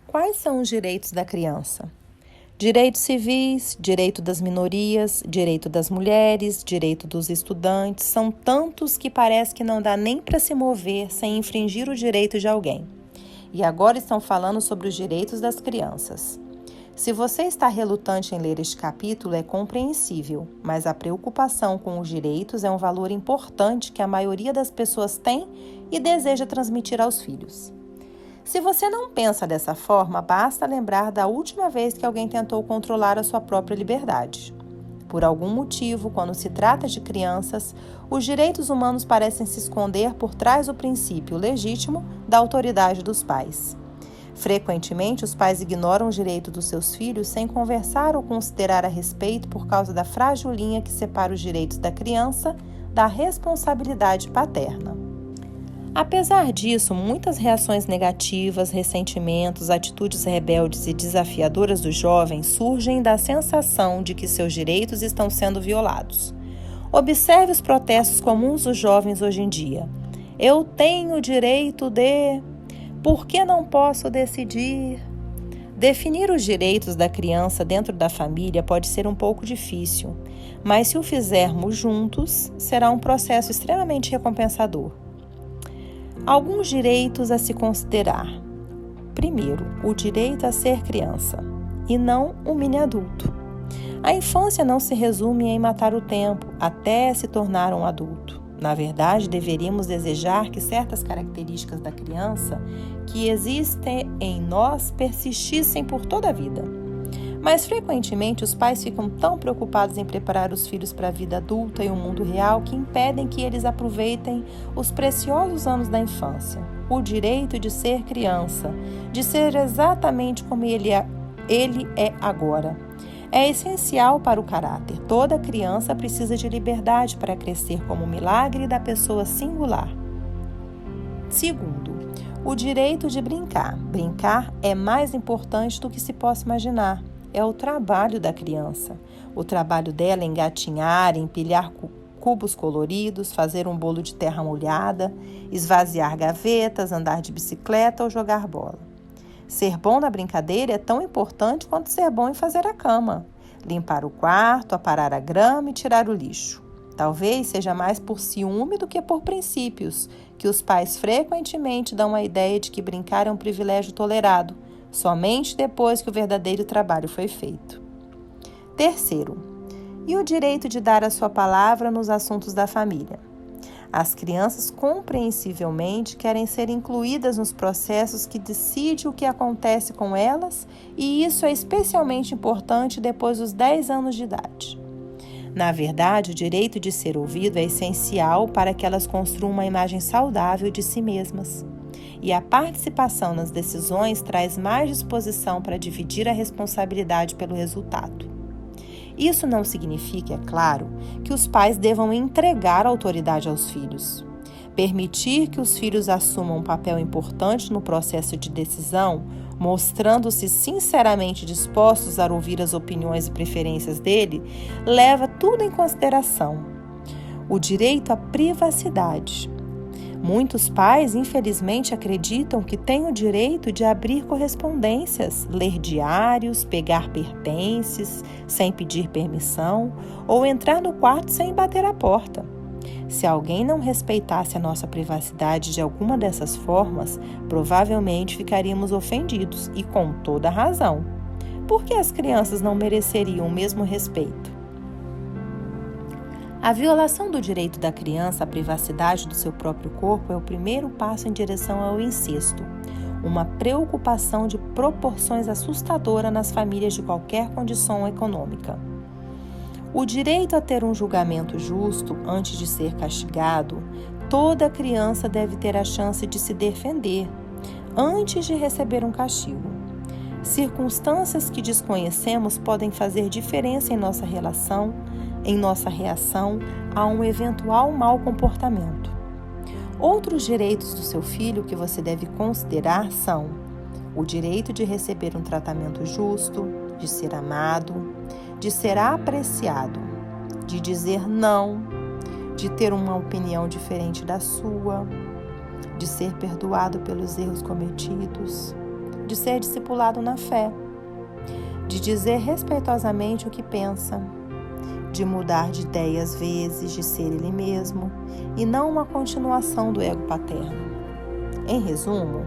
Quais são os direitos da criança? Direitos civis, direito das minorias, direito das mulheres, direito dos estudantes, são tantos que parece que não dá nem para se mover sem infringir o direito de alguém. E agora estão falando sobre os direitos das crianças. Se você está relutante em ler este capítulo, é compreensível, mas a preocupação com os direitos é um valor importante que a maioria das pessoas tem e deseja transmitir aos filhos. Se você não pensa dessa forma, basta lembrar da última vez que alguém tentou controlar a sua própria liberdade. Por algum motivo, quando se trata de crianças, os direitos humanos parecem se esconder por trás do princípio legítimo da autoridade dos pais. Frequentemente, os pais ignoram os direitos dos seus filhos sem conversar ou considerar a respeito por causa da frágil linha que separa os direitos da criança da responsabilidade paterna. Apesar disso, muitas reações negativas, ressentimentos, atitudes rebeldes e desafiadoras dos jovens surgem da sensação de que seus direitos estão sendo violados. Observe os protestos comuns dos jovens hoje em dia. Eu tenho o direito de... Por que não posso decidir? Definir os direitos da criança dentro da família pode ser um pouco difícil, mas se o fizermos juntos, será um processo extremamente recompensador. Alguns direitos a se considerar. Primeiro, o direito a ser criança, e não um mini-adulto. A infância não se resume em matar o tempo até se tornar um adulto. Na verdade, deveríamos desejar que certas características da criança que existem em nós persistissem por toda a vida. Mas, frequentemente, os pais ficam tão preocupados em preparar os filhos para a vida adulta e o mundo real que impedem que eles aproveitem os preciosos anos da infância. O direito de ser criança, de ser exatamente como ele é agora. É essencial para o caráter. Toda criança precisa de liberdade para crescer como milagre da pessoa singular. Segundo, o direito de brincar. Brincar é mais importante do que se possa imaginar. É o trabalho da criança. O trabalho dela é engatinhar, empilhar cubos coloridos, fazer um bolo de terra molhada, esvaziar gavetas, andar de bicicleta ou jogar bola. Ser bom na brincadeira é tão importante quanto ser bom em fazer a cama, limpar o quarto, aparar a grama e tirar o lixo. Talvez seja mais por ciúme do que por princípios, que os pais frequentemente dão a ideia de que brincar é um privilégio tolerado, somente depois que o verdadeiro trabalho foi feito. Terceiro, e o direito de dar a sua palavra nos assuntos da família. As crianças compreensivelmente querem ser incluídas nos processos que decidem o que acontece com elas, e isso é especialmente importante depois dos 10 anos de idade. Na verdade, o direito de ser ouvido é essencial para que elas construam uma imagem saudável de si mesmas. E a participação nas decisões traz mais disposição para dividir a responsabilidade pelo resultado. Isso não significa, é claro, que os pais devam entregar a autoridade aos filhos. Permitir que os filhos assumam um papel importante no processo de decisão, mostrando-se sinceramente dispostos a ouvir as opiniões e preferências dele, leva tudo em consideração. O direito à privacidade. Muitos pais, infelizmente, acreditam que têm o direito de abrir correspondências, ler diários, pegar pertences sem pedir permissão ou entrar no quarto sem bater a porta. Se alguém não respeitasse a nossa privacidade de alguma dessas formas, provavelmente ficaríamos ofendidos e com toda razão. Por que as crianças não mereceriam o mesmo respeito? A violação do direito da criança à privacidade do seu próprio corpo é o primeiro passo em direção ao incesto, uma preocupação de proporções assustadoras nas famílias de qualquer condição econômica. O direito a ter um julgamento justo antes de ser castigado, toda criança deve ter a chance de se defender antes de receber um castigo. Circunstâncias que desconhecemos podem fazer diferença em nossa reação a um eventual mau comportamento. Outros direitos do seu filho que você deve considerar são o direito de receber um tratamento justo, de ser amado, de ser apreciado, de dizer não, de ter uma opinião diferente da sua, de ser perdoado pelos erros cometidos, de ser discipulado na fé, de dizer respeitosamente o que pensa, de mudar de ideia às vezes, de ser ele mesmo, e não uma continuação do ego paterno. Em resumo,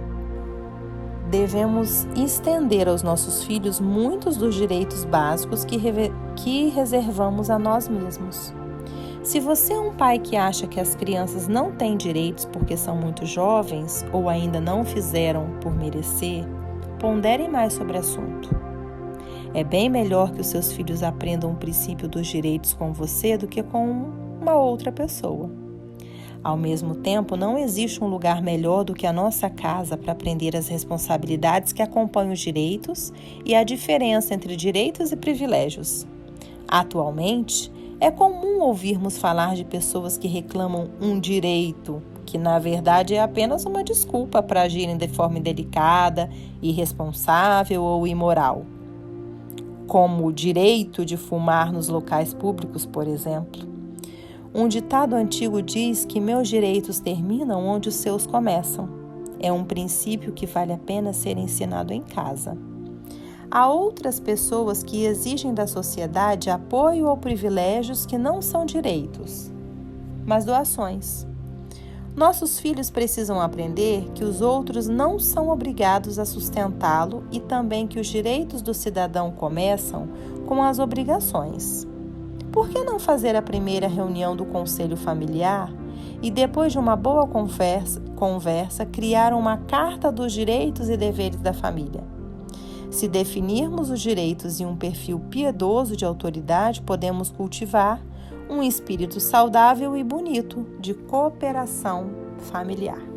devemos estender aos nossos filhos muitos dos direitos básicos que reservamos a nós mesmos. Se você é um pai que acha que as crianças não têm direitos porque são muito jovens ou ainda não o fizeram por merecer, pondere mais sobre o assunto. É bem melhor que os seus filhos aprendam o princípio dos direitos com você do que com uma outra pessoa. Ao mesmo tempo, não existe um lugar melhor do que a nossa casa para aprender as responsabilidades que acompanham os direitos e a diferença entre direitos e privilégios. Atualmente, é comum ouvirmos falar de pessoas que reclamam um direito, que na verdade é apenas uma desculpa para agirem de forma indelicada, irresponsável ou imoral. Como o direito de fumar nos locais públicos, por exemplo. Um ditado antigo diz que meus direitos terminam onde os seus começam. É um princípio que vale a pena ser ensinado em casa. Há outras pessoas que exigem da sociedade apoio ou privilégios que não são direitos, mas doações. Nossos filhos precisam aprender que os outros não são obrigados a sustentá-lo e também que os direitos do cidadão começam com as obrigações. Por que não fazer a primeira reunião do conselho familiar e, depois de uma boa conversa, criar uma carta dos direitos e deveres da família? Se definirmos os direitos e um perfil piedoso de autoridade, podemos cultivar um espírito saudável e bonito de cooperação familiar.